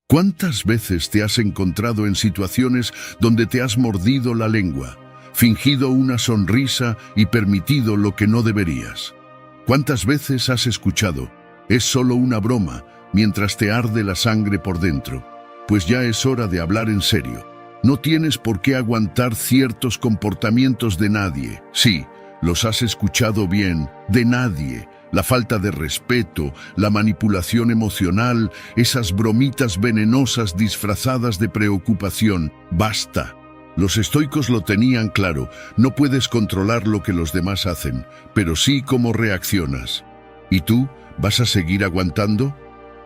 ¿Cuántas veces te has encontrado en situaciones donde te has mordido la lengua, fingido una sonrisa y permitido lo que no deberías? ¿Cuántas veces has escuchado, es solo una broma, mientras te arde la sangre por dentro? Pues ya es hora de hablar en serio. No tienes por qué aguantar ciertos comportamientos de nadie. Sí, los has escuchado bien, de nadie. La falta de respeto, la manipulación emocional, esas bromitas venenosas disfrazadas de preocupación. ¡Basta! Los estoicos lo tenían claro, no puedes controlar lo que los demás hacen, pero sí cómo reaccionas. ¿Y tú, vas a seguir aguantando?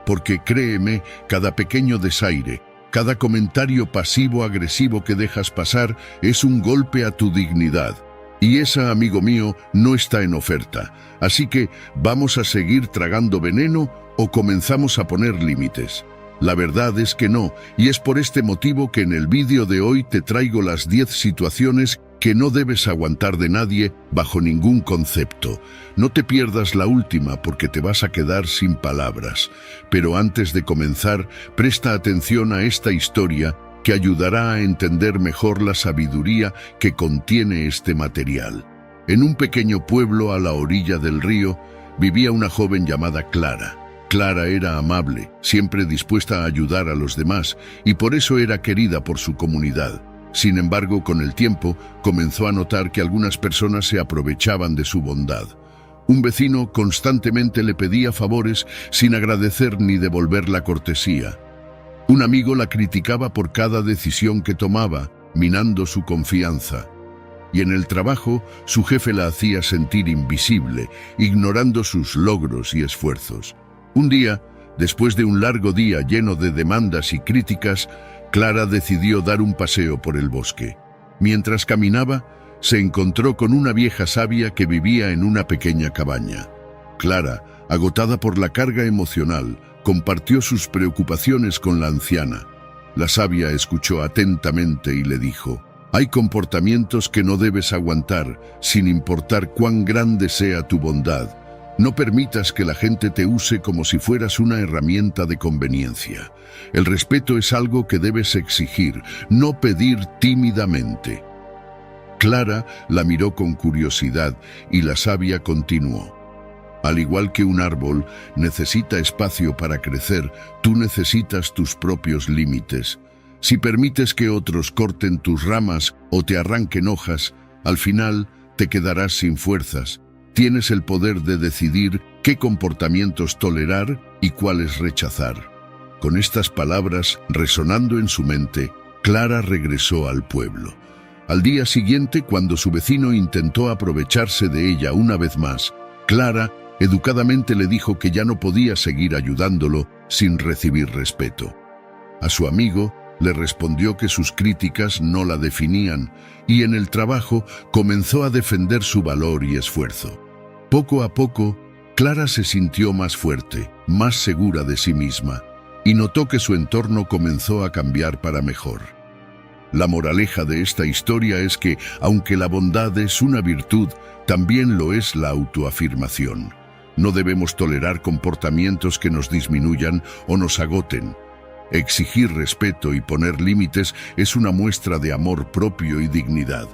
Porque créeme, cada pequeño desaire, cada comentario pasivo-agresivo que dejas pasar es un golpe a tu dignidad. Y esa, amigo mío, no está en oferta. Así que, ¿vamos a seguir tragando veneno o comenzamos a poner límites? La verdad es que no, y es por este motivo que en el vídeo de hoy te traigo las 10 situaciones que no debes aguantar de nadie bajo ningún concepto. No te pierdas la última porque te vas a quedar sin palabras. Pero antes de comenzar, presta atención a esta historia que ayudará a entender mejor la sabiduría que contiene este material. En un pequeño pueblo a la orilla del río vivía una joven llamada Clara. Clara era amable, siempre dispuesta a ayudar a los demás, y por eso era querida por su comunidad. Sin embargo, con el tiempo, comenzó a notar que algunas personas se aprovechaban de su bondad. Un vecino constantemente le pedía favores sin agradecer ni devolver la cortesía. Un amigo la criticaba por cada decisión que tomaba, minando su confianza. Y en el trabajo, su jefe la hacía sentir invisible, ignorando sus logros y esfuerzos. Un día, después de un largo día lleno de demandas y críticas, Clara decidió dar un paseo por el bosque. Mientras caminaba, se encontró con una vieja sabia que vivía en una pequeña cabaña. Clara, agotada por la carga emocional, compartió sus preocupaciones con la anciana. La sabia escuchó atentamente y le dijo: «Hay comportamientos que no debes aguantar, sin importar cuán grande sea tu bondad. No permitas que la gente te use como si fueras una herramienta de conveniencia. El respeto es algo que debes exigir, no pedir tímidamente». Clara la miró con curiosidad y la sabia continuó: «Al igual que un árbol necesita espacio para crecer, tú necesitas tus propios límites. Si permites que otros corten tus ramas o te arranquen hojas, al final te quedarás sin fuerzas. Tienes el poder de decidir qué comportamientos tolerar y cuáles rechazar». Con estas palabras resonando en su mente, Clara regresó al pueblo. Al día siguiente, cuando su vecino intentó aprovecharse de ella una vez más, Clara educadamente le dijo que ya no podía seguir ayudándolo sin recibir respeto. A su amigo le respondió que sus críticas no la definían y en el trabajo comenzó a defender su valor y esfuerzo. Poco a poco, Clara se sintió más fuerte, más segura de sí misma y notó que su entorno comenzó a cambiar para mejor. La moraleja de esta historia es que, aunque la bondad es una virtud, también lo es la autoafirmación. No debemos tolerar comportamientos que nos disminuyan o nos agoten. Exigir respeto y poner límites es una muestra de amor propio y dignidad.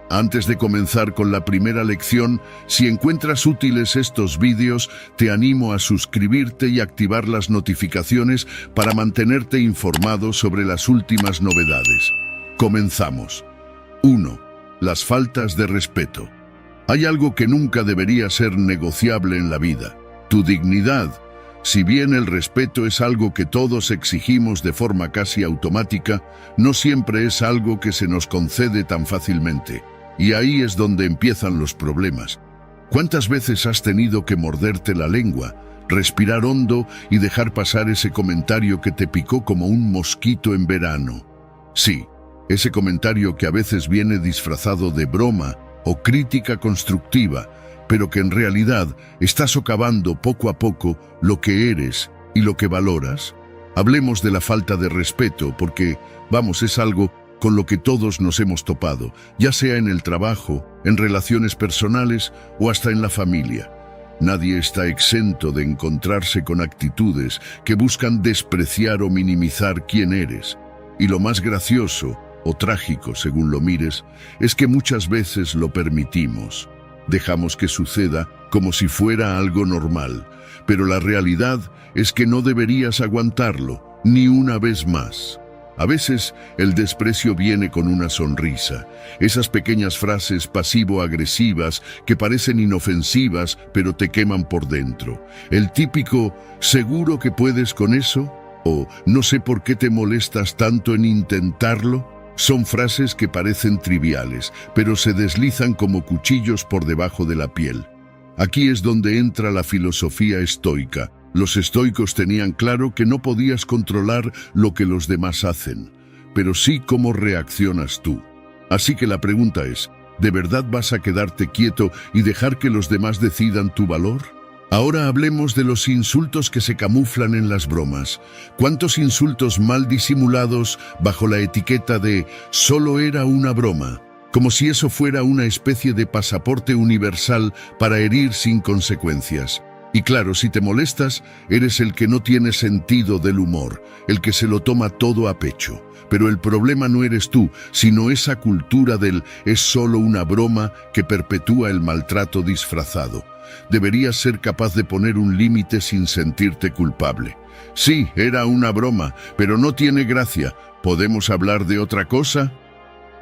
Antes de comenzar con la primera lección, si encuentras útiles estos vídeos, te animo a suscribirte y activar las notificaciones para mantenerte informado sobre las últimas novedades. Comenzamos. 1. Las faltas de respeto. Hay algo que nunca debería ser negociable en la vida: tu dignidad. Si bien el respeto es algo que todos exigimos de forma casi automática, no siempre es algo que se nos concede tan fácilmente. Y ahí es donde empiezan los problemas. ¿Cuántas veces has tenido que morderte la lengua, respirar hondo y dejar pasar ese comentario que te picó como un mosquito en verano? Sí, ese comentario que a veces viene disfrazado de broma o crítica constructiva, pero que en realidad está socavando poco a poco lo que eres y lo que valoras. Hablemos de la falta de respeto porque, es algo con lo que todos nos hemos topado, ya sea en el trabajo, en relaciones personales o hasta en la familia. Nadie está exento de encontrarse con actitudes que buscan despreciar o minimizar quién eres. Y lo más gracioso, o trágico según lo mires, es que muchas veces lo permitimos. Dejamos que suceda como si fuera algo normal, pero la realidad es que no deberías aguantarlo, ni una vez más. A veces el desprecio viene con una sonrisa, esas pequeñas frases pasivo-agresivas que parecen inofensivas pero te queman por dentro. El típico ¿seguro que puedes con eso? O ¿no sé por qué te molestas tanto en intentarlo? Son frases que parecen triviales, pero se deslizan como cuchillos por debajo de la piel. Aquí es donde entra la filosofía estoica. Los estoicos tenían claro que no podías controlar lo que los demás hacen, pero sí cómo reaccionas tú. Así que la pregunta es, ¿de verdad vas a quedarte quieto y dejar que los demás decidan tu valor? Ahora hablemos de los insultos que se camuflan en las bromas. ¿Cuántos insultos mal disimulados bajo la etiqueta de «solo era una broma»? Como si eso fuera una especie de pasaporte universal para herir sin consecuencias. Y claro, si te molestas, eres el que no tiene sentido del humor, el que se lo toma todo a pecho. Pero el problema no eres tú, sino esa cultura del «es solo una broma» que perpetúa el maltrato disfrazado. Deberías ser capaz de poner un límite sin sentirte culpable. Sí, era una broma, pero no tiene gracia. ¿Podemos hablar de otra cosa?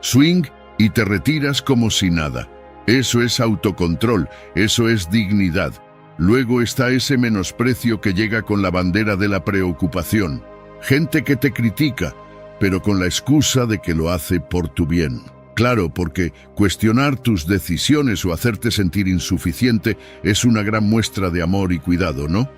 Swing y te retiras como si nada. Eso es autocontrol, eso es dignidad. Luego está ese menosprecio que llega con la bandera de la preocupación. Gente que te critica, pero con la excusa de que lo hace por tu bien. Claro, porque cuestionar tus decisiones o hacerte sentir insuficiente es una gran muestra de amor y cuidado, ¿no?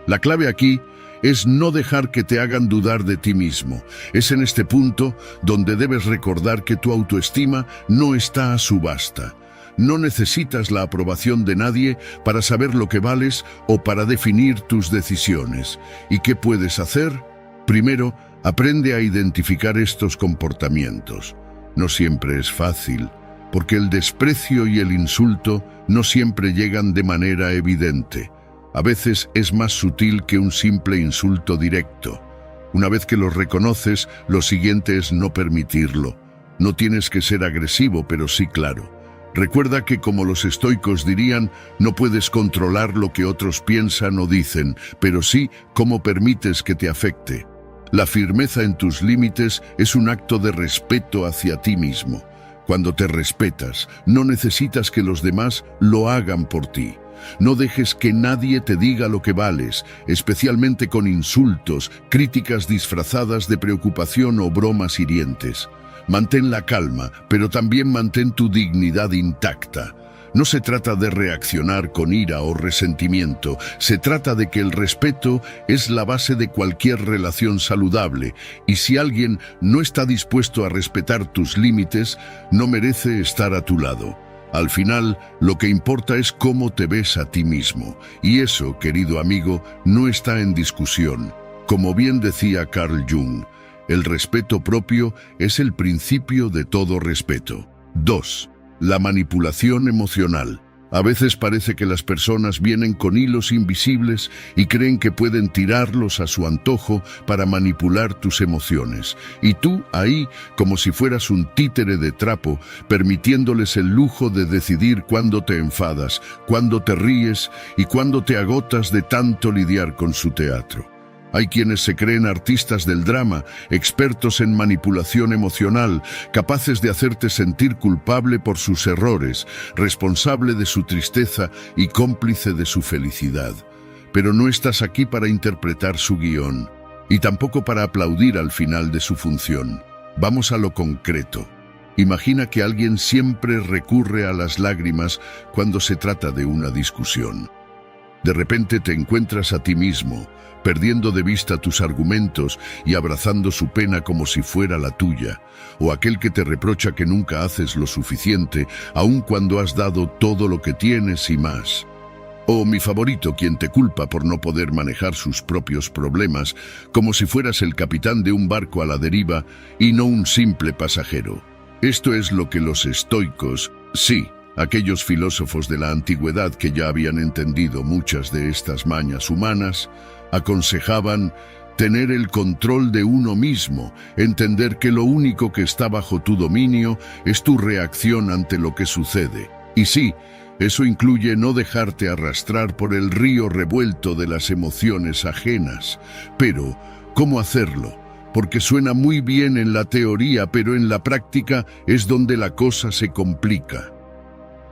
La clave aquí es no dejar que te hagan dudar de ti mismo. Es en este punto donde debes recordar que tu autoestima no está a subasta. No necesitas la aprobación de nadie para saber lo que vales o para definir tus decisiones. ¿Y qué puedes hacer? Primero, aprende a identificar estos comportamientos. No siempre es fácil, porque el desprecio y el insulto no siempre llegan de manera evidente. A veces es más sutil que un simple insulto directo. Una vez que los reconoces, lo siguiente es no permitirlo. No tienes que ser agresivo, pero sí claro. Recuerda que, como los estoicos dirían, no puedes controlar lo que otros piensan o dicen, pero sí cómo permites que te afecte. La firmeza en tus límites es un acto de respeto hacia ti mismo. Cuando te respetas, no necesitas que los demás lo hagan por ti. No dejes que nadie te diga lo que vales, especialmente con insultos, críticas disfrazadas de preocupación o bromas hirientes. Mantén la calma, pero también mantén tu dignidad intacta. No se trata de reaccionar con ira o resentimiento, se trata de que el respeto es la base de cualquier relación saludable, y si alguien no está dispuesto a respetar tus límites, no merece estar a tu lado. Al final, lo que importa es cómo te ves a ti mismo, y eso, querido amigo, no está en discusión. Como bien decía Carl Jung, el respeto propio es el principio de todo respeto. 2. La manipulación emocional. A veces parece que las personas vienen con hilos invisibles y creen que pueden tirarlos a su antojo para manipular tus emociones. Y tú, ahí, como si fueras un títere de trapo, permitiéndoles el lujo de decidir cuándo te enfadas, cuándo te ríes y cuándo te agotas de tanto lidiar con su teatro. Hay quienes se creen artistas del drama, expertos en manipulación emocional, capaces de hacerte sentir culpable por sus errores, responsable de su tristeza y cómplice de su felicidad. Pero no estás aquí para interpretar su guión, y tampoco para aplaudir al final de su función. Vamos a lo concreto. Imagina que alguien siempre recurre a las lágrimas cuando se trata de una discusión. De repente te encuentras a ti mismo, perdiendo de vista tus argumentos y abrazando su pena como si fuera la tuya, o aquel que te reprocha que nunca haces lo suficiente, aun cuando has dado todo lo que tienes y más. O mi favorito, quien te culpa por no poder manejar sus propios problemas, como si fueras el capitán de un barco a la deriva y no un simple pasajero. Esto es lo que los estoicos, sí, Aquellos filósofos de la antigüedad que ya habían entendido muchas de estas mañas humanas, aconsejaban tener el control de uno mismo, entender que lo único que está bajo tu dominio es tu reacción ante lo que sucede. Y sí, eso incluye no dejarte arrastrar por el río revuelto de las emociones ajenas. Pero, ¿cómo hacerlo? Porque suena muy bien en la teoría, pero en la práctica es donde la cosa se complica.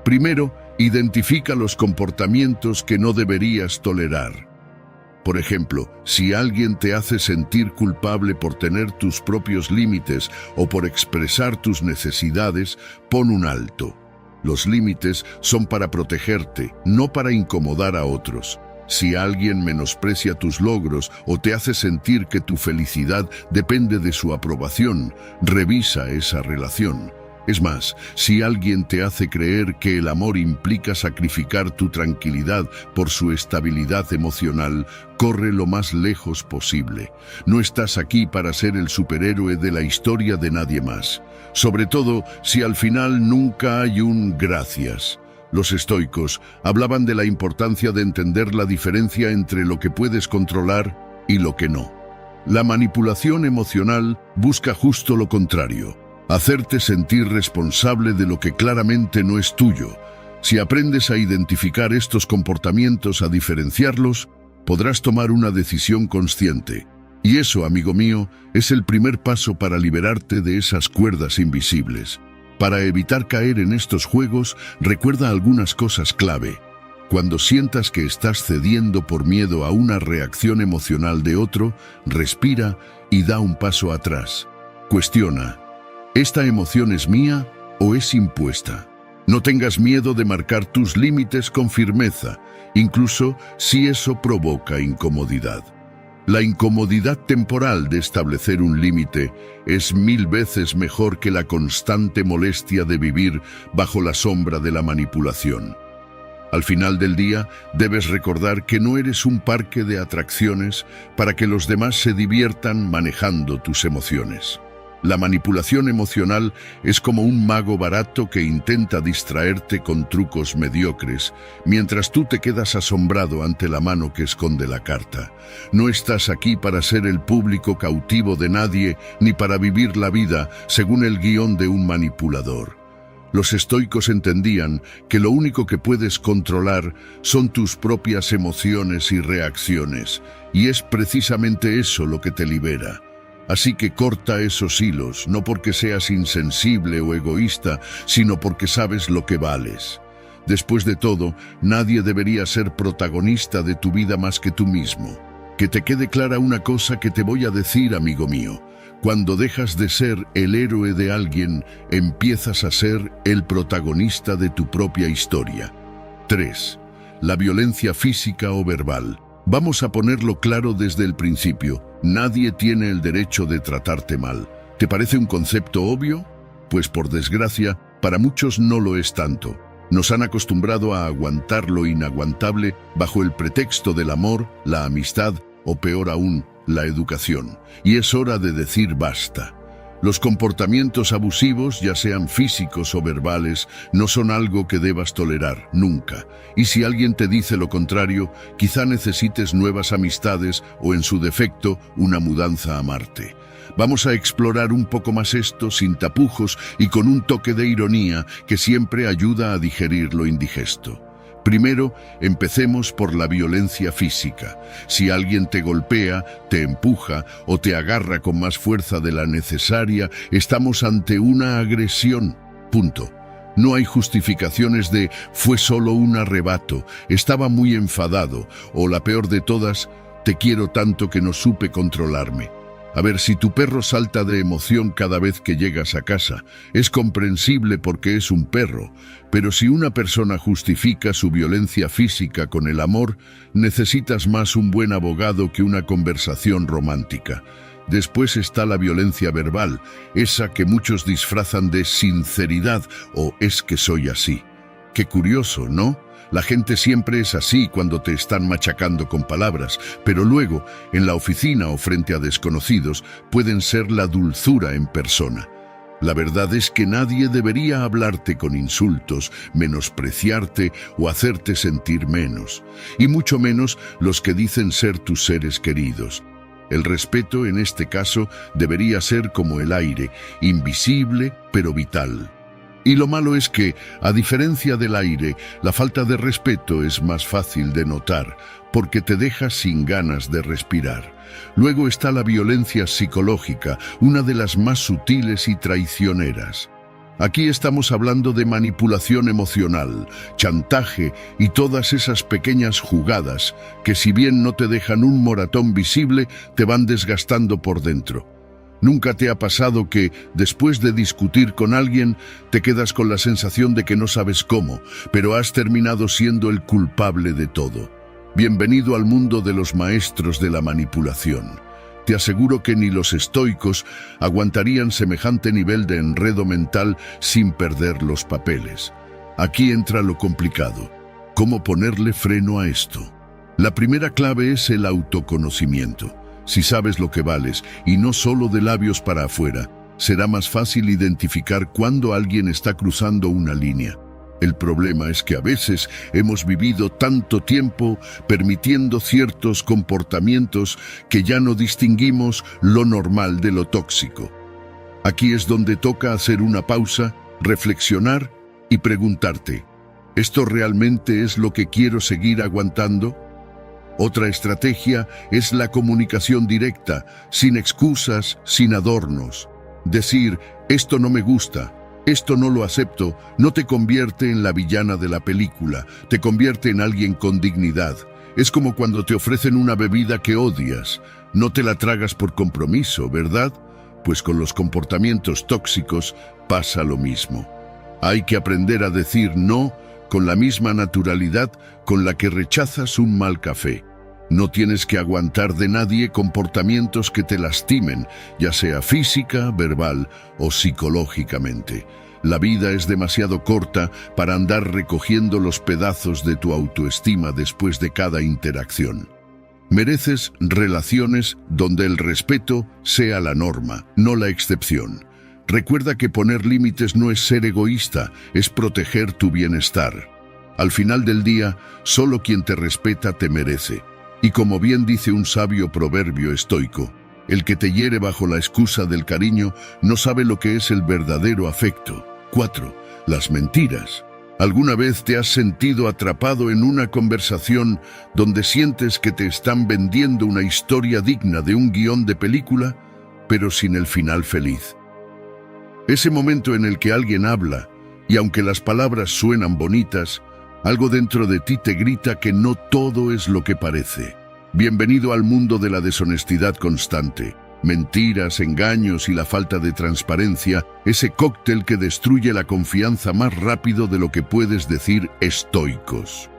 Primero, identifica los comportamientos que no deberías tolerar. Por ejemplo, si alguien te hace sentir culpable por tener tus propios límites o por expresar tus necesidades, pon un alto. Los límites son para protegerte, no para incomodar a otros. Si alguien menosprecia tus logros o te hace sentir que tu felicidad depende de su aprobación, revisa esa relación. Es más, si alguien te hace creer que el amor implica sacrificar tu tranquilidad por su estabilidad emocional, corre lo más lejos posible. No estás aquí para ser el superhéroe de la historia de nadie más. Sobre todo, si al final nunca hay un gracias. Los estoicos hablaban de la importancia de entender la diferencia entre lo que puedes controlar y lo que no. La manipulación emocional busca justo lo contrario. Hacerte sentir responsable de lo que claramente no es tuyo. Si aprendes a identificar estos comportamientos, a diferenciarlos, podrás tomar una decisión consciente. Y eso, amigo mío, es el primer paso para liberarte de esas cuerdas invisibles. Para evitar caer en estos juegos, recuerda algunas cosas clave. Cuando sientas que estás cediendo por miedo a una reacción emocional de otro, respira y da un paso atrás. Cuestiona. ¿Esta emoción es mía o es impuesta? No tengas miedo de marcar tus límites con firmeza, incluso si eso provoca incomodidad. La incomodidad temporal de establecer un límite es 1000 veces mejor que la constante molestia de vivir bajo la sombra de la manipulación. Al final del día, debes recordar que no eres un parque de atracciones para que los demás se diviertan manejando tus emociones. La manipulación emocional es como un mago barato que intenta distraerte con trucos mediocres, mientras tú te quedas asombrado ante la mano que esconde la carta. No estás aquí para ser el público cautivo de nadie, ni para vivir la vida según el guión de un manipulador. Los estoicos entendían que lo único que puedes controlar son tus propias emociones y reacciones, y es precisamente eso lo que te libera. Así que corta esos hilos, no porque seas insensible o egoísta, sino porque sabes lo que vales. Después de todo, nadie debería ser protagonista de tu vida más que tú mismo. Que te quede clara una cosa que te voy a decir, amigo mío. Cuando dejas de ser el héroe de alguien, empiezas a ser el protagonista de tu propia historia. 3. La violencia física o verbal. Vamos a ponerlo claro desde el principio. Nadie tiene el derecho de tratarte mal. ¿Te parece un concepto obvio? Pues por desgracia, para muchos no lo es tanto. Nos han acostumbrado a aguantar lo inaguantable bajo el pretexto del amor, la amistad o peor aún, la educación. Y es hora de decir basta. Los comportamientos abusivos, ya sean físicos o verbales, no son algo que debas tolerar, nunca. Y si alguien te dice lo contrario, quizá necesites nuevas amistades o, en su defecto, una mudanza a Marte. Vamos a explorar un poco más esto sin tapujos y con un toque de ironía que siempre ayuda a digerir lo indigesto. Primero, empecemos por la violencia física. Si alguien te golpea, te empuja o te agarra con más fuerza de la necesaria, estamos ante una agresión. Punto. No hay justificaciones de «fue solo un arrebato», «estaba muy enfadado» o, la peor de todas, «te quiero tanto que no supe controlarme». A ver, si tu perro salta de emoción cada vez que llegas a casa, es comprensible porque es un perro, pero si una persona justifica su violencia física con el amor, necesitas más un buen abogado que una conversación romántica. Después está la violencia verbal, esa que muchos disfrazan de sinceridad o «es que soy así». Qué curioso, ¿no? La gente siempre es así cuando te están machacando con palabras, pero luego, en la oficina o frente a desconocidos, pueden ser la dulzura en persona. La verdad es que nadie debería hablarte con insultos, menospreciarte o hacerte sentir menos, y mucho menos los que dicen ser tus seres queridos. El respeto, en este caso, debería ser como el aire, invisible pero vital. Y lo malo es que, a diferencia del aire, la falta de respeto es más fácil de notar, porque te deja sin ganas de respirar. Luego está la violencia psicológica, una de las más sutiles y traicioneras. Aquí estamos hablando de manipulación emocional, chantaje y todas esas pequeñas jugadas que, si bien no te dejan un moratón visible, te van desgastando por dentro. ¿Nunca te ha pasado que, después de discutir con alguien, te quedas con la sensación de que no sabes cómo, pero has terminado siendo el culpable de todo? Bienvenido al mundo de los maestros de la manipulación. Te aseguro que ni los estoicos aguantarían semejante nivel de enredo mental sin perder los papeles. Aquí entra lo complicado. ¿Cómo ponerle freno a esto? La primera clave es el autoconocimiento. Si sabes lo que vales, y no solo de labios para afuera, será más fácil identificar cuando alguien está cruzando una línea. El problema es que a veces hemos vivido tanto tiempo permitiendo ciertos comportamientos que ya no distinguimos lo normal de lo tóxico. Aquí es donde toca hacer una pausa, reflexionar y preguntarte, ¿esto realmente es lo que quiero seguir aguantando? Otra estrategia es la comunicación directa, sin excusas, sin adornos. Decir, esto no me gusta, esto no lo acepto, no te convierte en la villana de la película, te convierte en alguien con dignidad. Es como cuando te ofrecen una bebida que odias, no te la tragas por compromiso, ¿verdad? Pues con los comportamientos tóxicos pasa lo mismo. Hay que aprender a decir no con la misma naturalidad con la que rechazas un mal café. No tienes que aguantar de nadie comportamientos que te lastimen, ya sea física, verbal o psicológicamente. La vida es demasiado corta para andar recogiendo los pedazos de tu autoestima después de cada interacción. Mereces relaciones donde el respeto sea la norma, no la excepción. Recuerda que poner límites no es ser egoísta, es proteger tu bienestar. Al final del día, solo quien te respeta te merece. Y como bien dice un sabio proverbio estoico, el que te hiere bajo la excusa del cariño no sabe lo que es el verdadero afecto. 4. Las mentiras. ¿Alguna vez te has sentido atrapado en una conversación donde sientes que te están vendiendo una historia digna de un guión de película, pero sin el final feliz? Ese momento en el que alguien habla, y aunque las palabras suenan bonitas, algo dentro de ti te grita que no todo es lo que parece. Bienvenido al mundo de la deshonestidad constante. Mentiras, engaños y la falta de transparencia, ese cóctel que destruye la confianza más rápido de lo que puedes decir estoicos.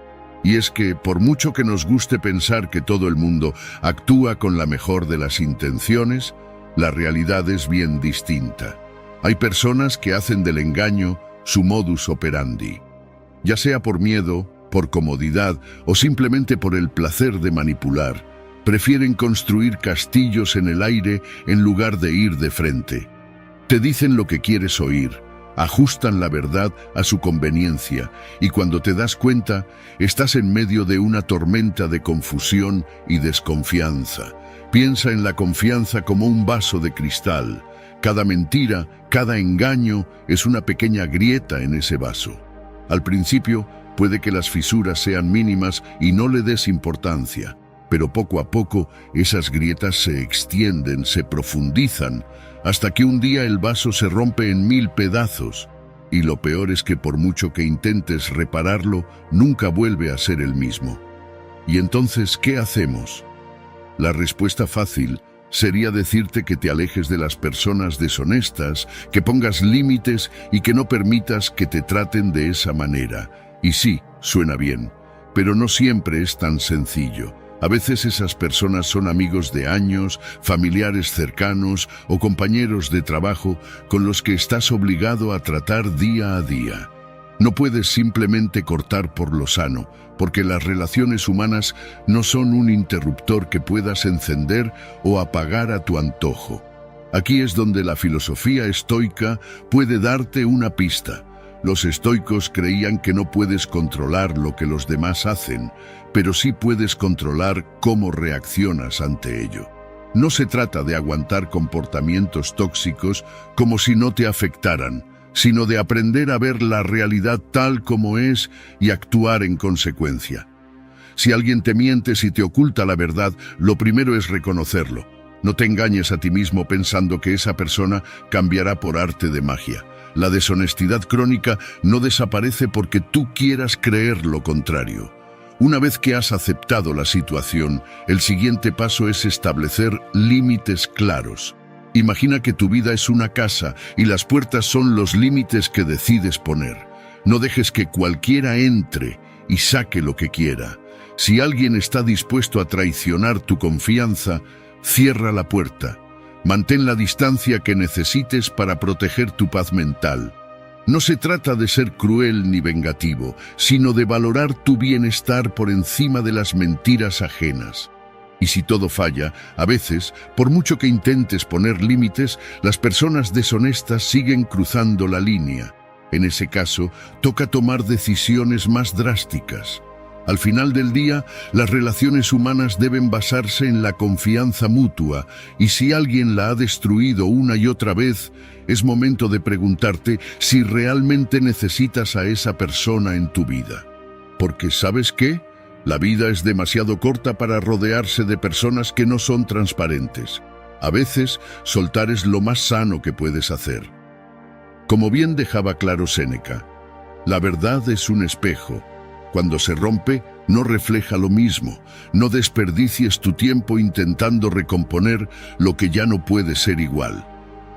Y es que, por mucho que nos guste pensar que todo el mundo actúa con la mejor de las intenciones, la realidad es bien distinta. Hay personas que hacen del engaño su modus operandi. Ya sea por miedo, por comodidad o simplemente por el placer de manipular, prefieren construir castillos en el aire en lugar de ir de frente. Te dicen lo que quieres oír, ajustan la verdad a su conveniencia y cuando te das cuenta, estás en medio de una tormenta de confusión y desconfianza. Piensa en la confianza como un vaso de cristal. Cada mentira, cada engaño es una pequeña grieta en ese vaso. Al principio, puede que las fisuras sean mínimas y no le des importancia, pero poco a poco esas grietas se extienden, se profundizan, hasta que un día el vaso se rompe en 1000 pedazos. Y lo peor es que por mucho que intentes repararlo, nunca vuelve a ser el mismo. ¿Y entonces qué hacemos? La respuesta fácil sería decirte que te alejes de las personas deshonestas, que pongas límites y que no permitas que te traten de esa manera. Y sí, suena bien, pero no siempre es tan sencillo. A veces esas personas son amigos de años, familiares cercanos o compañeros de trabajo con los que estás obligado a tratar día a día. No puedes simplemente cortar por lo sano, porque las relaciones humanas no son un interruptor que puedas encender o apagar a tu antojo. Aquí es donde la filosofía estoica puede darte una pista. Los estoicos creían que no puedes controlar lo que los demás hacen, pero sí puedes controlar cómo reaccionas ante ello. No se trata de aguantar comportamientos tóxicos como si no te afectaran, sino de aprender a ver la realidad tal como es y actuar en consecuencia. Si alguien te miente, si te oculta la verdad, lo primero es reconocerlo. No te engañes a ti mismo pensando que esa persona cambiará por arte de magia. La deshonestidad crónica no desaparece porque tú quieras creer lo contrario. Una vez que has aceptado la situación, el siguiente paso es establecer límites claros. Imagina que tu vida es una casa y las puertas son los límites que decides poner. No dejes que cualquiera entre y saque lo que quiera. Si alguien está dispuesto a traicionar tu confianza, cierra la puerta. Mantén la distancia que necesites para proteger tu paz mental. No se trata de ser cruel ni vengativo, sino de valorar tu bienestar por encima de las mentiras ajenas. Y si todo falla, a veces, por mucho que intentes poner límites, las personas deshonestas siguen cruzando la línea. En ese caso, toca tomar decisiones más drásticas. Al final del día, las relaciones humanas deben basarse en la confianza mutua, y si alguien la ha destruido una y otra vez, es momento de preguntarte si realmente necesitas a esa persona en tu vida. Porque ¿sabes qué? La vida es demasiado corta para rodearse de personas que no son transparentes. A veces, soltar es lo más sano que puedes hacer. Como bien dejaba claro Séneca, la verdad es un espejo. Cuando se rompe, no refleja lo mismo. No desperdicies tu tiempo intentando recomponer lo que ya no puede ser igual.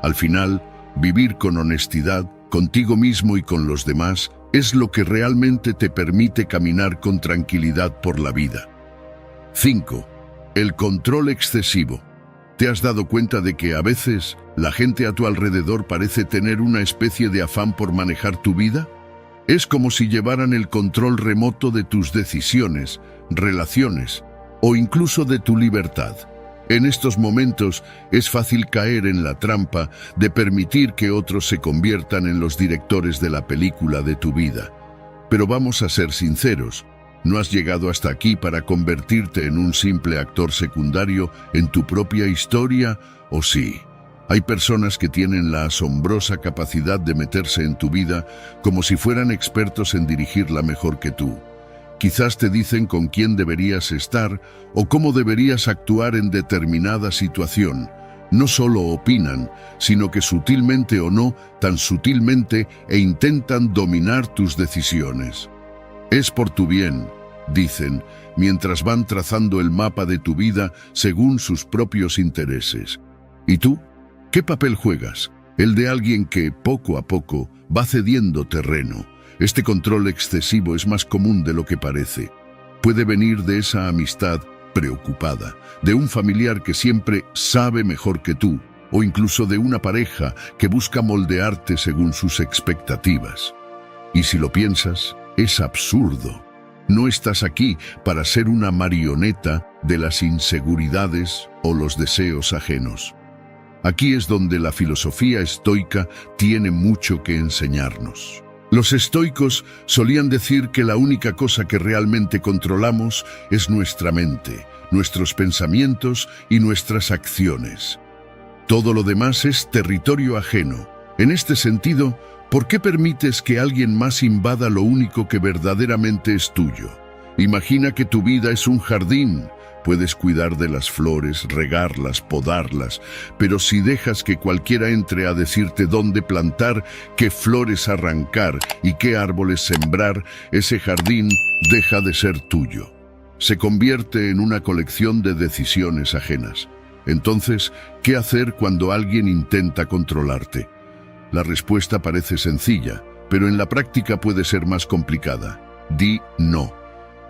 Al final, vivir con honestidad, contigo mismo y con los demás, es lo que realmente te permite caminar con tranquilidad por la vida. 5. El control excesivo. ¿Te has dado cuenta de que a veces la gente a tu alrededor parece tener una especie de afán por manejar tu vida? Es como si llevaran el control remoto de tus decisiones, relaciones o incluso de tu libertad. En estos momentos es fácil caer en la trampa de permitir que otros se conviertan en los directores de la película de tu vida. Pero vamos a ser sinceros, no has llegado hasta aquí para convertirte en un simple actor secundario en tu propia historia, ¿o sí? Hay personas que tienen la asombrosa capacidad de meterse en tu vida como si fueran expertos en dirigirla mejor que tú. Quizás te dicen con quién deberías estar o cómo deberías actuar en determinada situación. No solo opinan, sino que sutilmente o no, tan sutilmente, intentan dominar tus decisiones. Es por tu bien, dicen, mientras van trazando el mapa de tu vida según sus propios intereses. ¿Y tú? ¿Qué papel juegas? El de alguien que, poco a poco, va cediendo terreno. Este control excesivo es más común de lo que parece. Puede venir de esa amistad preocupada, de un familiar que siempre sabe mejor que tú, o incluso de una pareja que busca moldearte según sus expectativas. Y si lo piensas, es absurdo. No estás aquí para ser una marioneta de las inseguridades o los deseos ajenos. Aquí es donde la filosofía estoica tiene mucho que enseñarnos. Los estoicos solían decir que la única cosa que realmente controlamos es nuestra mente, nuestros pensamientos y nuestras acciones. Todo lo demás es territorio ajeno. En este sentido, ¿por qué permites que alguien más invada lo único que verdaderamente es tuyo? Imagina que tu vida es un jardín. Puedes cuidar de las flores, regarlas, podarlas, pero si dejas que cualquiera entre a decirte dónde plantar, qué flores arrancar y qué árboles sembrar, ese jardín deja de ser tuyo. Se convierte en una colección de decisiones ajenas. Entonces, ¿qué hacer cuando alguien intenta controlarte? La respuesta parece sencilla, pero en la práctica puede ser más complicada. Di no.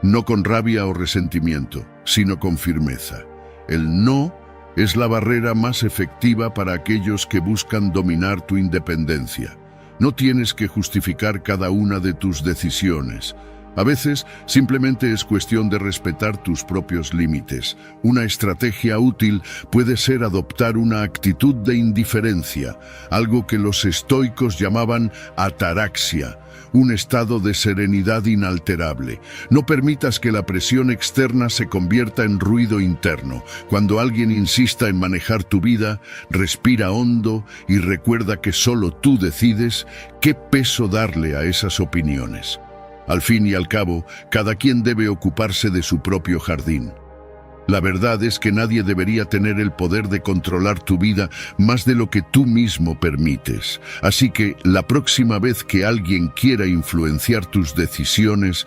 No con rabia o resentimiento, sino con firmeza. El no es la barrera más efectiva para aquellos que buscan dominar tu independencia. No tienes que justificar cada una de tus decisiones. A veces simplemente es cuestión de respetar tus propios límites. Una estrategia útil puede ser adoptar una actitud de indiferencia, algo que los estoicos llamaban ataraxia, un estado de serenidad inalterable. No permitas que la presión externa se convierta en ruido interno. Cuando alguien insista en manejar tu vida, respira hondo y recuerda que solo tú decides qué peso darle a esas opiniones. Al fin y al cabo, cada quien debe ocuparse de su propio jardín. La verdad es que nadie debería tener el poder de controlar tu vida más de lo que tú mismo permites. Así que la próxima vez que alguien quiera influenciar tus decisiones,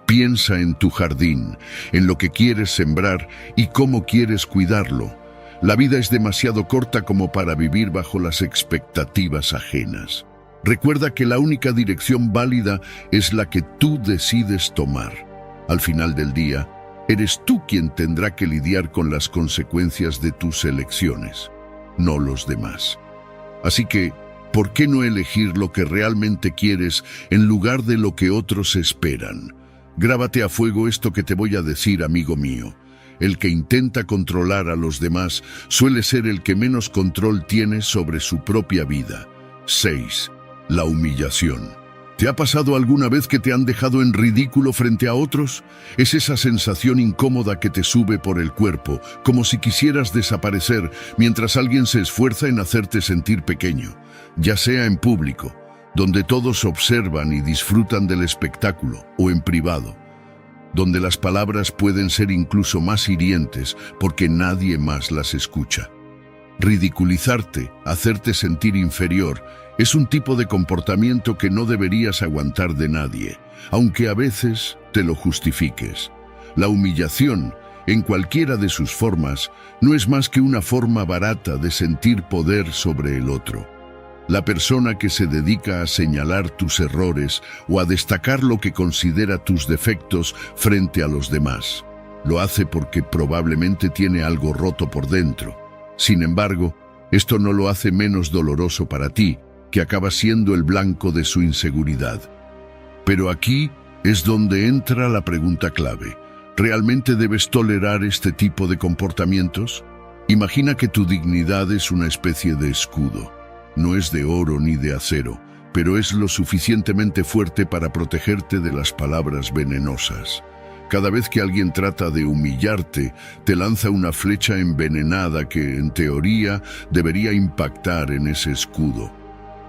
piensa en tu jardín, en lo que quieres sembrar y cómo quieres cuidarlo. La vida es demasiado corta como para vivir bajo las expectativas ajenas. Recuerda que la única dirección válida es la que tú decides tomar. Al final del día, eres tú quien tendrá que lidiar con las consecuencias de tus elecciones, no los demás. Así que, ¿por qué no elegir lo que realmente quieres en lugar de lo que otros esperan? Grábate a fuego esto que te voy a decir, amigo mío. El que intenta controlar a los demás suele ser el que menos control tiene sobre su propia vida. 6. La humillación. ¿Te ha pasado alguna vez que te han dejado en ridículo frente a otros? Es esa sensación incómoda que te sube por el cuerpo, como si quisieras desaparecer mientras alguien se esfuerza en hacerte sentir pequeño, ya sea en público, donde todos observan y disfrutan del espectáculo, o en privado, donde las palabras pueden ser incluso más hirientes porque nadie más las escucha. Ridiculizarte, hacerte sentir inferior, es un tipo de comportamiento que no deberías aguantar de nadie, aunque a veces te lo justifiques. La humillación, en cualquiera de sus formas, no es más que una forma barata de sentir poder sobre el otro. La persona que se dedica a señalar tus errores o a destacar lo que considera tus defectos frente a los demás, lo hace porque probablemente tiene algo roto por dentro. Sin embargo, esto no lo hace menos doloroso para ti, que acaba siendo el blanco de su inseguridad. Pero aquí es donde entra la pregunta clave. ¿Realmente debes tolerar este tipo de comportamientos? Imagina que tu dignidad es una especie de escudo. No es de oro ni de acero, pero es lo suficientemente fuerte para protegerte de las palabras venenosas. Cada vez que alguien trata de humillarte, te lanza una flecha envenenada que, en teoría, debería impactar en ese escudo.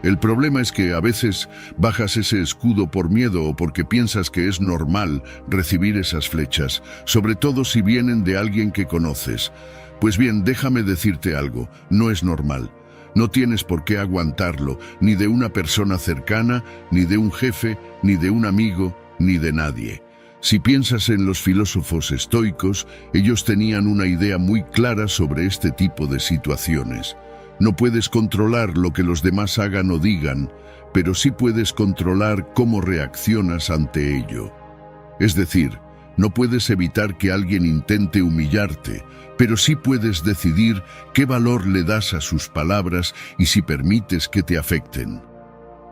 El problema es que a veces bajas ese escudo por miedo o porque piensas que es normal recibir esas flechas, sobre todo si vienen de alguien que conoces. Pues bien, déjame decirte algo, no es normal. No tienes por qué aguantarlo, ni de una persona cercana, ni de un jefe, ni de un amigo, ni de nadie. Si piensas en los filósofos estoicos, ellos tenían una idea muy clara sobre este tipo de situaciones. No puedes controlar lo que los demás hagan o digan, pero sí puedes controlar cómo reaccionas ante ello. Es decir, no puedes evitar que alguien intente humillarte, pero sí puedes decidir qué valor le das a sus palabras y si permites que te afecten.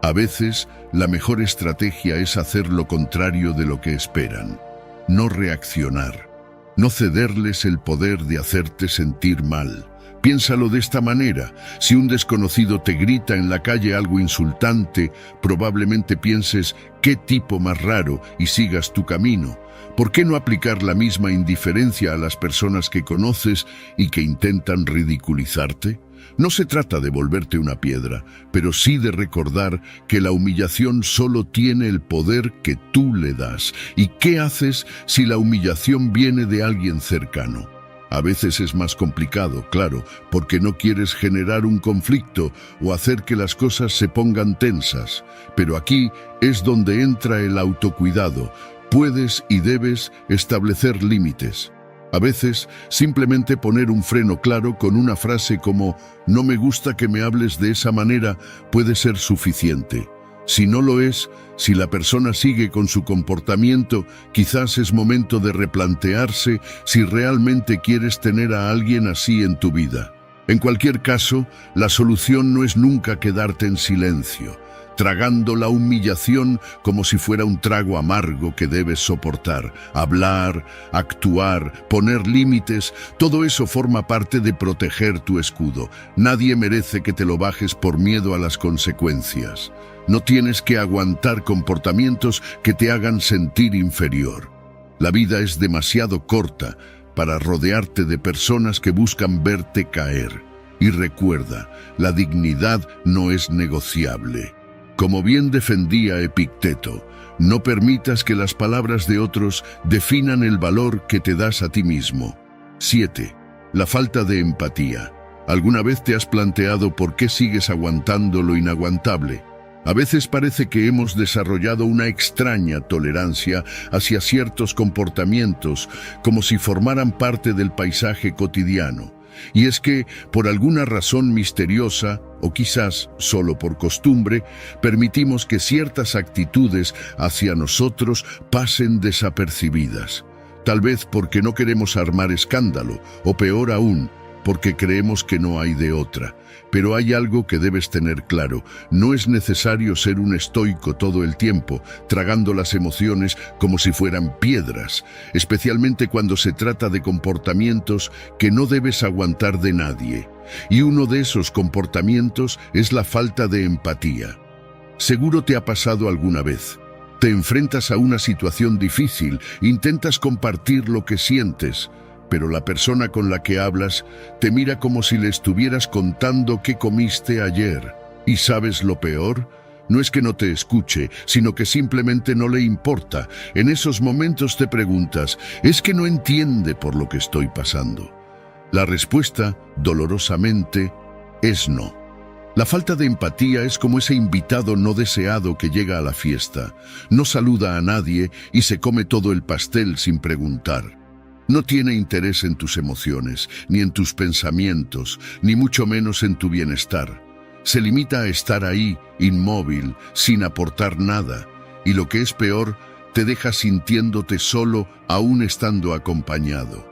A veces, la mejor estrategia es hacer lo contrario de lo que esperan. No reaccionar. No cederles el poder de hacerte sentir mal. Piénsalo de esta manera. Si un desconocido te grita en la calle algo insultante, probablemente pienses «qué tipo más raro» y sigas tu camino. ¿Por qué no aplicar la misma indiferencia a las personas que conoces y que intentan ridiculizarte? No se trata de volverte una piedra, pero sí de recordar que la humillación solo tiene el poder que tú le das. ¿Y qué haces si la humillación viene de alguien cercano? A veces es más complicado, claro, porque no quieres generar un conflicto o hacer que las cosas se pongan tensas. Pero aquí es donde entra el autocuidado. Puedes y debes establecer límites. A veces, simplemente poner un freno claro con una frase como «no me gusta que me hables de esa manera» puede ser suficiente. Si no lo es, si la persona sigue con su comportamiento, quizás es momento de replantearse si realmente quieres tener a alguien así en tu vida. En cualquier caso, la solución no es nunca quedarte en silencio. tragando la humillación como si fuera un trago amargo que debes soportar. Hablar, actuar, poner límites, todo eso forma parte de proteger tu escudo. Nadie merece que te lo bajes por miedo a las consecuencias. No tienes que aguantar comportamientos que te hagan sentir inferior. La vida es demasiado corta para rodearte de personas que buscan verte caer. Y recuerda, la dignidad no es negociable. Como bien defendía Epicteto, no permitas que las palabras de otros definan el valor que te das a ti mismo. 7. La falta de empatía. ¿Alguna vez te has planteado por qué sigues aguantando lo inaguantable? A veces parece que hemos desarrollado una extraña tolerancia hacia ciertos comportamientos, como si formaran parte del paisaje cotidiano. Y es que, por alguna razón misteriosa, o quizás solo por costumbre, permitimos que ciertas actitudes hacia nosotros pasen desapercibidas. Tal vez porque no queremos armar escándalo, o peor aún, porque creemos que no hay de otra. Pero hay algo que debes tener claro: no es necesario ser un estoico todo el tiempo, tragando las emociones como si fueran piedras, especialmente cuando se trata de comportamientos que no debes aguantar de nadie. Y uno de esos comportamientos es la falta de empatía. Seguro te ha pasado alguna vez. Te enfrentas a una situación difícil, intentas compartir lo que sientes, pero la persona con la que hablas te mira como si le estuvieras contando qué comiste ayer. ¿Y sabes lo peor? No es que no te escuche, sino que simplemente no le importa. En esos momentos te preguntas, ¿es que no entiende por lo que estoy pasando? La respuesta, dolorosamente, es no. La falta de empatía es como ese invitado no deseado que llega a la fiesta. No saluda a nadie y se come todo el pastel sin preguntar. No tiene interés en tus emociones, ni en tus pensamientos, ni mucho menos en tu bienestar. Se limita a estar ahí, inmóvil, sin aportar nada, y lo que es peor, te deja sintiéndote solo aún estando acompañado.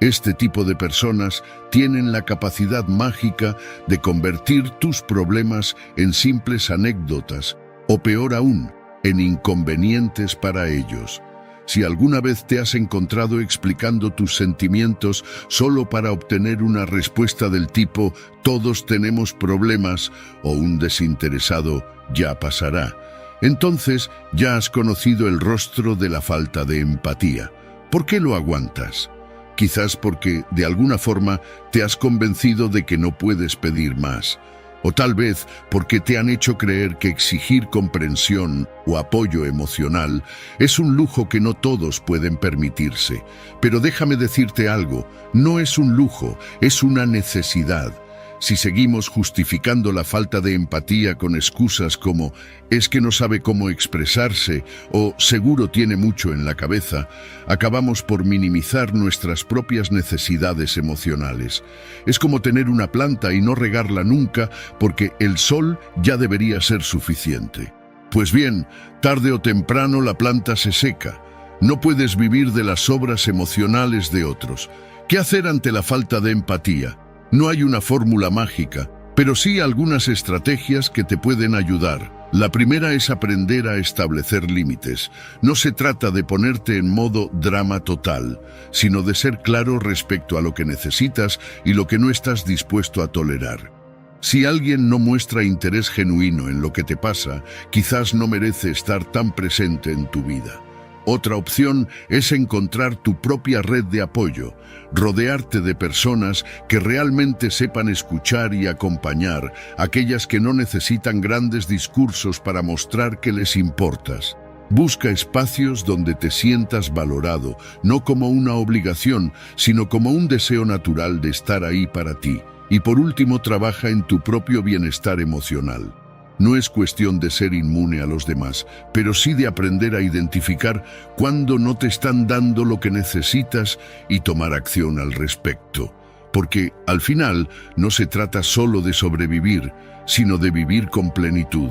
Este tipo de personas tienen la capacidad mágica de convertir tus problemas en simples anécdotas, o peor aún, en inconvenientes para ellos. Si alguna vez te has encontrado explicando tus sentimientos solo para obtener una respuesta del tipo «todos tenemos problemas» o un desinteresado «ya pasará», entonces ya has conocido el rostro de la falta de empatía. ¿Por qué lo aguantas? Quizás porque, de alguna forma, te has convencido de que no puedes pedir más. O tal vez porque te han hecho creer que exigir comprensión o apoyo emocional es un lujo que no todos pueden permitirse. Pero déjame decirte algo, no es un lujo, es una necesidad. Si seguimos justificando la falta de empatía con excusas como «es que no sabe cómo expresarse» o «seguro tiene mucho en la cabeza», acabamos por minimizar nuestras propias necesidades emocionales. Es como tener una planta y no regarla nunca porque el sol ya debería ser suficiente. Pues bien, tarde o temprano la planta se seca. No puedes vivir de las obras emocionales de otros. ¿Qué hacer ante la falta de empatía? No hay una fórmula mágica, pero sí algunas estrategias que te pueden ayudar. La primera es aprender a establecer límites. No se trata de ponerte en modo drama total, sino de ser claro respecto a lo que necesitas y lo que no estás dispuesto a tolerar. Si alguien no muestra interés genuino en lo que te pasa, quizás no merece estar tan presente en tu vida. Otra opción es encontrar tu propia red de apoyo, rodearte de personas que realmente sepan escuchar y acompañar, aquellas que no necesitan grandes discursos para mostrar que les importas. Busca espacios donde te sientas valorado, no como una obligación, sino como un deseo natural de estar ahí para ti. Y por último, trabaja en tu propio bienestar emocional. No es cuestión de ser inmune a los demás, pero sí de aprender a identificar cuándo no te están dando lo que necesitas y tomar acción al respecto. Porque, al final, no se trata solo de sobrevivir, sino de vivir con plenitud.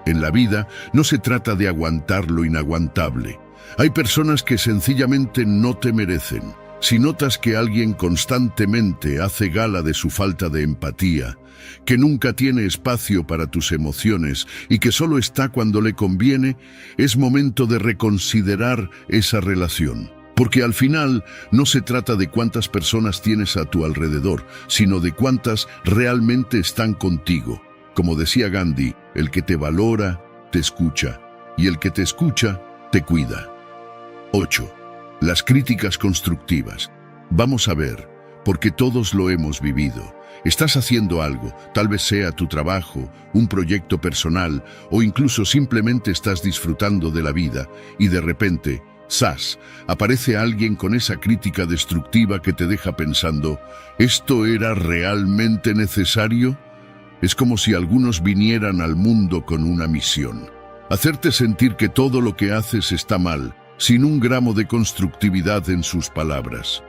En la vida, no se trata de aguantar lo inaguantable. Hay personas que sencillamente no te merecen. Si notas que alguien constantemente hace gala de su falta de empatía, que nunca tiene espacio para tus emociones y que solo está cuando le conviene, es momento de reconsiderar esa relación. Porque al final no se trata de cuántas personas tienes a tu alrededor, sino de cuántas realmente están contigo. Como decía Gandhi, el que te valora, te escucha, y el que te escucha, te cuida. 8. Las críticas constructivas. Vamos a ver, porque todos lo hemos vivido. Estás haciendo algo, tal vez sea tu trabajo, un proyecto personal, o incluso simplemente estás disfrutando de la vida, y de repente, ¡zas!, aparece alguien con esa crítica destructiva que te deja pensando, ¿esto era realmente necesario? Es como si algunos vinieran al mundo con una misión. Hacerte sentir que todo lo que haces está mal, sin un gramo de constructividad en sus palabras.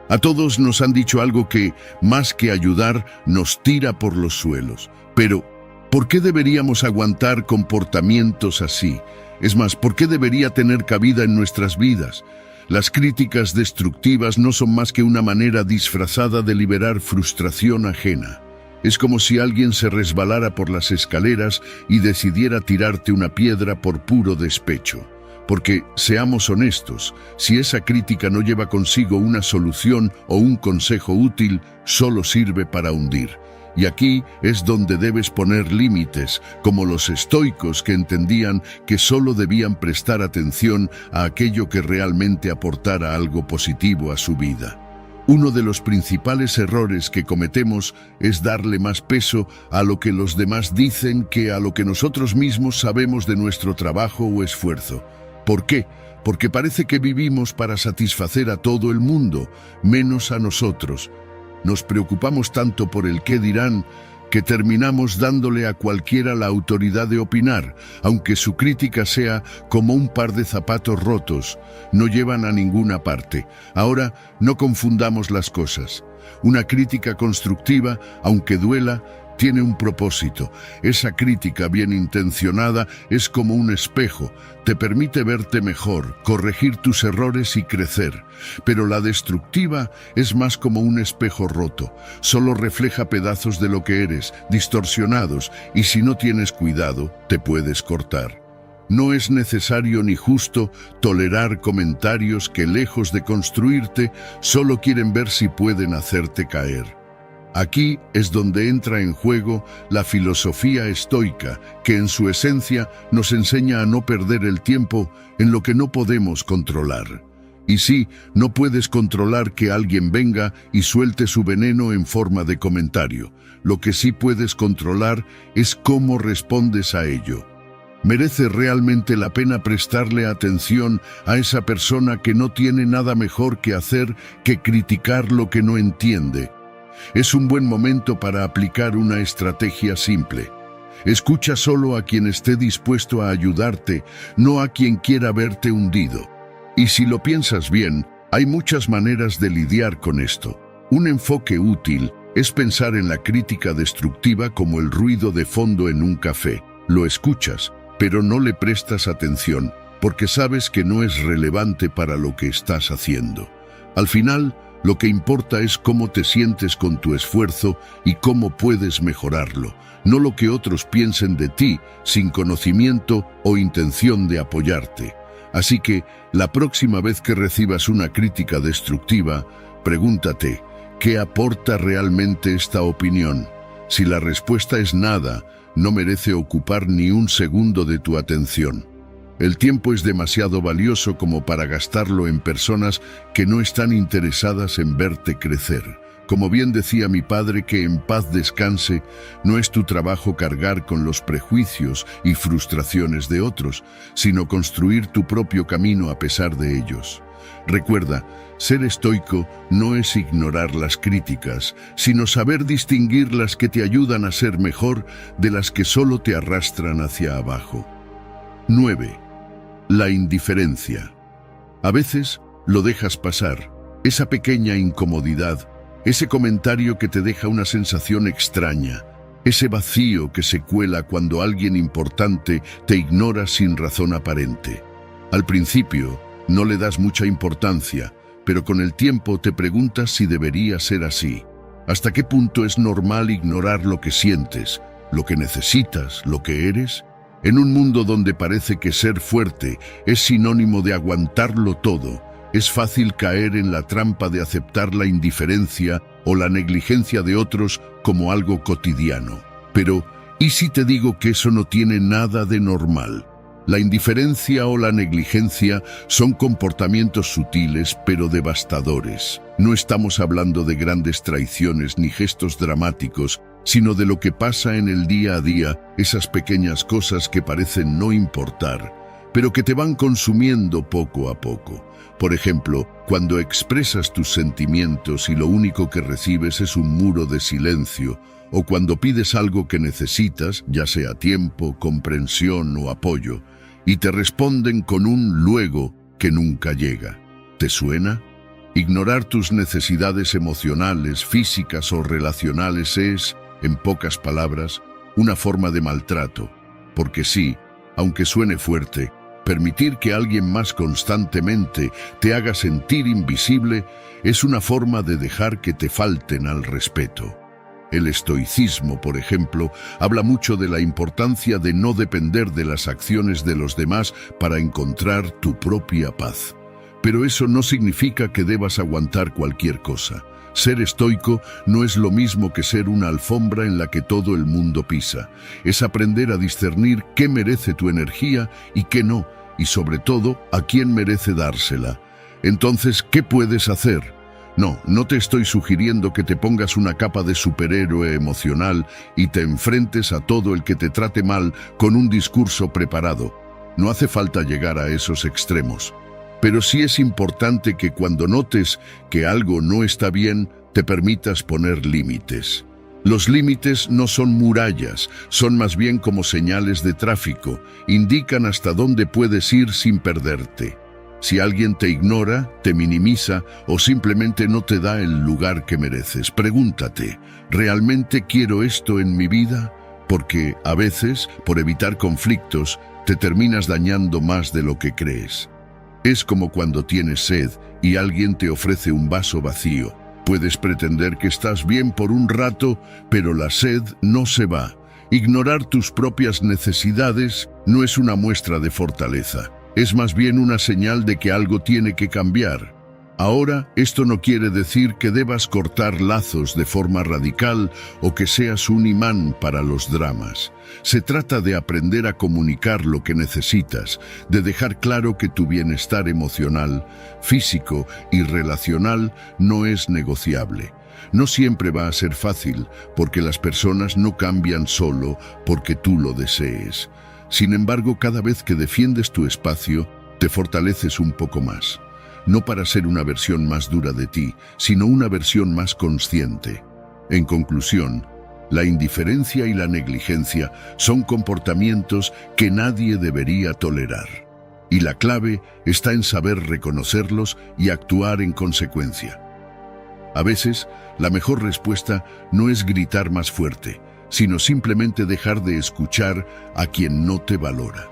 A todos nos han dicho algo que, más que ayudar, nos tira por los suelos. Pero, ¿por qué deberíamos aguantar comportamientos así? Es más, ¿por qué debería tener cabida en nuestras vidas? Las críticas destructivas no son más que una manera disfrazada de liberar frustración ajena. Es como si alguien se resbalara por las escaleras y decidiera tirarte una piedra por puro despecho. Porque, seamos honestos, si esa crítica no lleva consigo una solución o un consejo útil, solo sirve para hundir. Y aquí es donde debes poner límites, como los estoicos que entendían que solo debían prestar atención a aquello que realmente aportara algo positivo a su vida. Uno de los principales errores que cometemos es darle más peso a lo que los demás dicen que a lo que nosotros mismos sabemos de nuestro trabajo o esfuerzo. ¿Por qué? Porque parece que vivimos para satisfacer a todo el mundo, menos a nosotros. Nos preocupamos tanto por el qué dirán que terminamos dándole a cualquiera la autoridad de opinar, aunque su crítica sea como un par de zapatos rotos, no llevan a ninguna parte. Ahora, no confundamos las cosas. Una crítica constructiva, aunque duela, tiene un propósito. Esa crítica bien intencionada es como un espejo, te permite verte mejor, corregir tus errores y crecer. Pero la destructiva es más como un espejo roto, solo refleja pedazos de lo que eres, distorsionados, y si no tienes cuidado, te puedes cortar. No es necesario ni justo tolerar comentarios que, lejos de construirte, solo quieren ver si pueden hacerte caer. Aquí es donde entra en juego la filosofía estoica, que en su esencia nos enseña a no perder el tiempo en lo que no podemos controlar. Y sí, no puedes controlar que alguien venga y suelte su veneno en forma de comentario. Lo que sí puedes controlar es cómo respondes a ello. ¿Merece realmente la pena prestarle atención a esa persona que no tiene nada mejor que hacer que criticar lo que no entiende? Es un buen momento para aplicar una estrategia simple. Escucha solo a quien esté dispuesto a ayudarte, no a quien quiera verte hundido. Y si lo piensas bien, hay muchas maneras de lidiar con esto. Un enfoque útil es pensar en la crítica destructiva como el ruido de fondo en un café. Lo escuchas, pero no le prestas atención, porque sabes que no es relevante para lo que estás haciendo. Al final, lo que importa es cómo te sientes con tu esfuerzo y cómo puedes mejorarlo, no lo que otros piensen de ti sin conocimiento o intención de apoyarte. Así que, la próxima vez que recibas una crítica destructiva, pregúntate, ¿qué aporta realmente esta opinión? Si la respuesta es nada, no merece ocupar ni un segundo de tu atención. El tiempo es demasiado valioso como para gastarlo en personas que no están interesadas en verte crecer. Como bien decía mi padre, que en paz descanse, no es tu trabajo cargar con los prejuicios y frustraciones de otros, sino construir tu propio camino a pesar de ellos. Recuerda, ser estoico no es ignorar las críticas, sino saber distinguir las que te ayudan a ser mejor de las que solo te arrastran hacia abajo. 9. La indiferencia. A veces lo dejas pasar, esa pequeña incomodidad, ese comentario que te deja una sensación extraña, ese vacío que se cuela cuando alguien importante te ignora sin razón aparente. Al principio no le das mucha importancia, pero con el tiempo te preguntas si debería ser así. ¿Hasta qué punto es normal ignorar lo que sientes, lo que necesitas, lo que eres? En un mundo donde parece que ser fuerte es sinónimo de aguantarlo todo, es fácil caer en la trampa de aceptar la indiferencia o la negligencia de otros como algo cotidiano. Pero, ¿y si te digo que eso no tiene nada de normal? La indiferencia o la negligencia son comportamientos sutiles pero devastadores. No estamos hablando de grandes traiciones ni gestos dramáticos, sino de lo que pasa en el día a día, esas pequeñas cosas que parecen no importar, pero que te van consumiendo poco a poco. Por ejemplo, cuando expresas tus sentimientos y lo único que recibes es un muro de silencio, o cuando pides algo que necesitas, ya sea tiempo, comprensión o apoyo, y te responden con un luego que nunca llega. ¿Te suena? Ignorar tus necesidades emocionales, físicas o relacionales es, en pocas palabras, una forma de maltrato. Porque sí, aunque suene fuerte, permitir que alguien más constantemente te haga sentir invisible es una forma de dejar que te falten al respeto. El estoicismo, por ejemplo, habla mucho de la importancia de no depender de las acciones de los demás para encontrar tu propia paz. Pero eso no significa que debas aguantar cualquier cosa. Ser estoico no es lo mismo que ser una alfombra en la que todo el mundo pisa. Es aprender a discernir qué merece tu energía y qué no, y sobre todo, a quién merece dársela. Entonces, ¿qué puedes hacer? No te estoy sugiriendo que te pongas una capa de superhéroe emocional y te enfrentes a todo el que te trate mal con un discurso preparado. No hace falta llegar a esos extremos. Pero sí es importante que cuando notes que algo no está bien, te permitas poner límites. Los límites no son murallas, son más bien como señales de tráfico, indican hasta dónde puedes ir sin perderte. Si alguien te ignora, te minimiza o simplemente no te da el lugar que mereces, pregúntate, ¿realmente quiero esto en mi vida? Porque, a veces, por evitar conflictos, te terminas dañando más de lo que crees. Es como cuando tienes sed y alguien te ofrece un vaso vacío. Puedes pretender que estás bien por un rato, pero la sed no se va. Ignorar tus propias necesidades no es una muestra de fortaleza. Es más bien una señal de que algo tiene que cambiar. Ahora, esto no quiere decir que debas cortar lazos de forma radical o que seas un imán para los dramas. Se trata de aprender a comunicar lo que necesitas, de dejar claro que tu bienestar emocional, físico y relacional no es negociable. No siempre va a ser fácil, porque las personas no cambian solo porque tú lo desees. Sin embargo, cada vez que defiendes tu espacio, te fortaleces un poco más. No para ser una versión más dura de ti, sino una versión más consciente. En conclusión, la indiferencia y la negligencia son comportamientos que nadie debería tolerar. Y la clave está en saber reconocerlos y actuar en consecuencia. A veces, la mejor respuesta no es gritar más fuerte, sino simplemente dejar de escuchar a quien no te valora.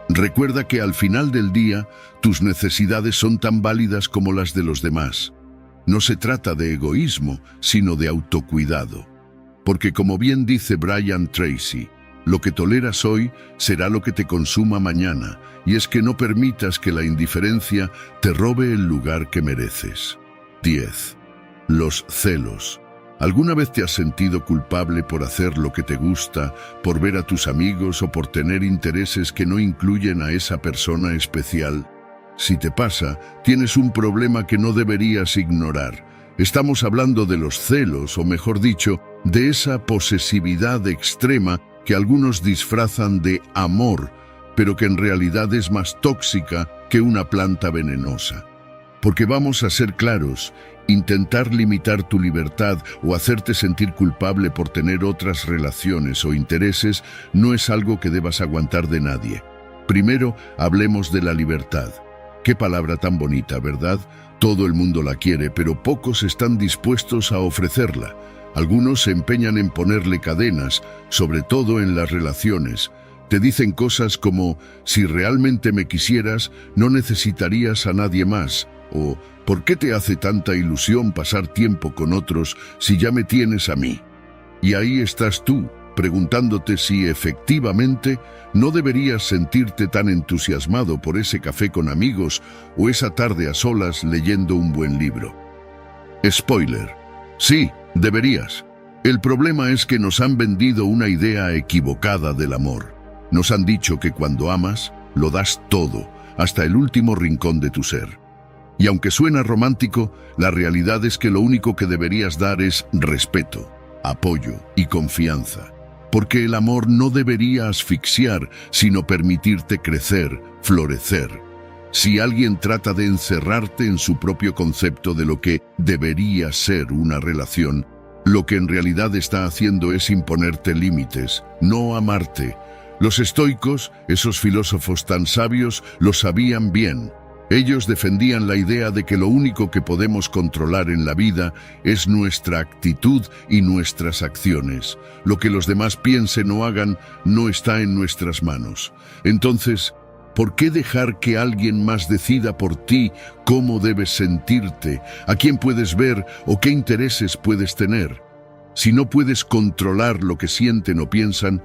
Recuerda que al final del día, tus necesidades son tan válidas como las de los demás. No se trata de egoísmo, sino de autocuidado. Porque como bien dice Brian Tracy, lo que toleras hoy será lo que te consuma mañana, y es que no permitas que la indiferencia te robe el lugar que mereces. 10. Los celos. ¿Alguna vez te has sentido culpable por hacer lo que te gusta, por ver a tus amigos o por tener intereses que no incluyen a esa persona especial? Si te pasa, tienes un problema que no deberías ignorar. Estamos hablando de los celos, o mejor dicho, de esa posesividad extrema que algunos disfrazan de amor, pero que en realidad es más tóxica que una planta venenosa. Porque vamos a ser claros, intentar limitar tu libertad o hacerte sentir culpable por tener otras relaciones o intereses no es algo que debas aguantar de nadie. Primero, hablemos de la libertad. Qué palabra tan bonita, ¿verdad? Todo el mundo la quiere, pero pocos están dispuestos a ofrecerla. Algunos se empeñan en ponerle cadenas, sobre todo en las relaciones. Te dicen cosas como, si realmente me quisieras, no necesitarías a nadie más. O ¿por qué te hace tanta ilusión pasar tiempo con otros si ya me tienes a mí? Y ahí estás tú, preguntándote si efectivamente no deberías sentirte tan entusiasmado por ese café con amigos o esa tarde a solas leyendo un buen libro. Spoiler. Sí, deberías. El problema es que nos han vendido una idea equivocada del amor. Nos han dicho que cuando amas, lo das todo, hasta el último rincón de tu ser. Y aunque suena romántico, la realidad es que lo único que deberías dar es respeto, apoyo y confianza. Porque el amor no debería asfixiar, sino permitirte crecer, florecer. Si alguien trata de encerrarte en su propio concepto de lo que debería ser una relación, lo que en realidad está haciendo es imponerte límites, no amarte. Los estoicos, esos filósofos tan sabios, lo sabían bien. Ellos defendían la idea de que lo único que podemos controlar en la vida es nuestra actitud y nuestras acciones. Lo que los demás piensen o hagan no está en nuestras manos. Entonces, ¿por qué dejar que alguien más decida por ti cómo debes sentirte, a quién puedes ver o qué intereses puedes tener? Si no puedes controlar lo que sienten o piensan,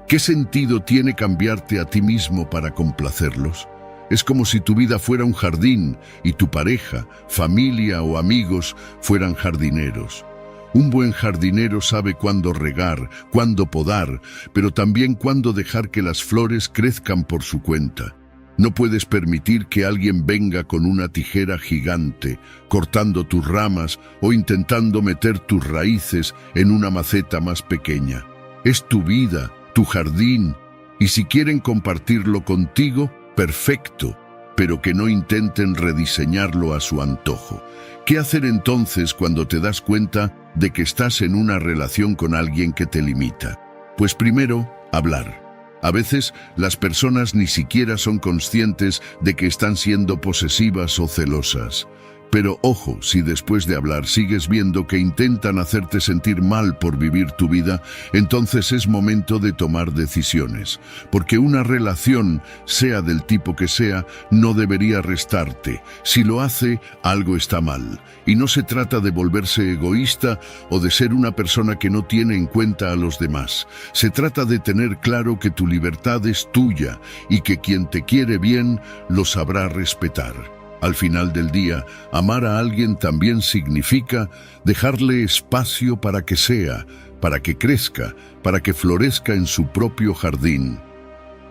¿qué sentido tiene cambiarte a ti mismo para complacerlos? Es como si tu vida fuera un jardín y tu pareja, familia o amigos fueran jardineros. Un buen jardinero sabe cuándo regar, cuándo podar, pero también cuándo dejar que las flores crezcan por su cuenta. No puedes permitir que alguien venga con una tijera gigante, cortando tus ramas o intentando meter tus raíces en una maceta más pequeña. Es tu vida, tu jardín, y si quieren compartirlo contigo, perfecto, pero que no intenten rediseñarlo a su antojo. ¿Qué hacer entonces cuando te das cuenta de que estás en una relación con alguien que te limita? Pues primero, hablar. A veces, las personas ni siquiera son conscientes de que están siendo posesivas o celosas. Pero ojo, si después de hablar sigues viendo que intentan hacerte sentir mal por vivir tu vida, entonces es momento de tomar decisiones. Porque una relación, sea del tipo que sea, no debería restarte. Si lo hace, algo está mal. Y no se trata de volverse egoísta o de ser una persona que no tiene en cuenta a los demás. Se trata de tener claro que tu libertad es tuya y que quien te quiere bien lo sabrá respetar. Al final del día, amar a alguien también significa dejarle espacio para que sea, para que crezca, para que florezca en su propio jardín.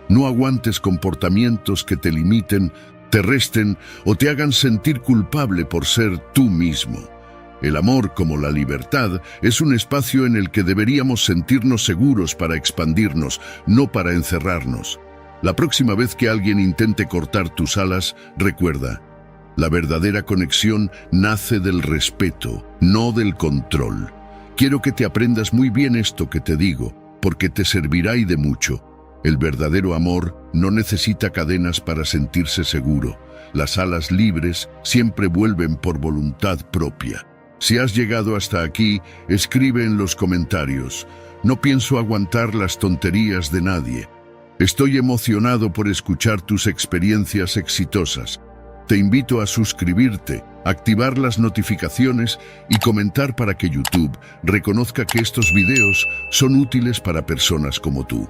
No aguantes comportamientos que te limiten, te resten o te hagan sentir culpable por ser tú mismo. El amor, como la libertad, es un espacio en el que deberíamos sentirnos seguros para expandirnos, no para encerrarnos. La próxima vez que alguien intente cortar tus alas, recuerda: la verdadera conexión nace del respeto, no del control. Quiero que te aprendas muy bien esto que te digo, porque te servirá y de mucho. El verdadero amor no necesita cadenas para sentirse seguro. Las alas libres siempre vuelven por voluntad propia. Si has llegado hasta aquí, escribe en los comentarios: no pienso aguantar las tonterías de nadie. Estoy emocionado por escuchar tus experiencias exitosas. Te invito a suscribirte, activar las notificaciones y comentar para que YouTube reconozca que estos videos son útiles para personas como tú.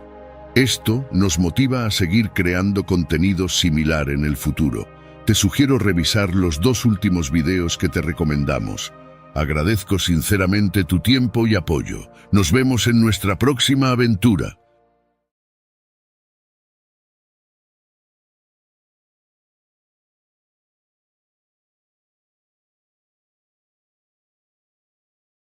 Esto nos motiva a seguir creando contenido similar en el futuro. Te sugiero revisar los 2 últimos videos que te recomendamos. Agradezco sinceramente tu tiempo y apoyo. Nos vemos en nuestra próxima aventura.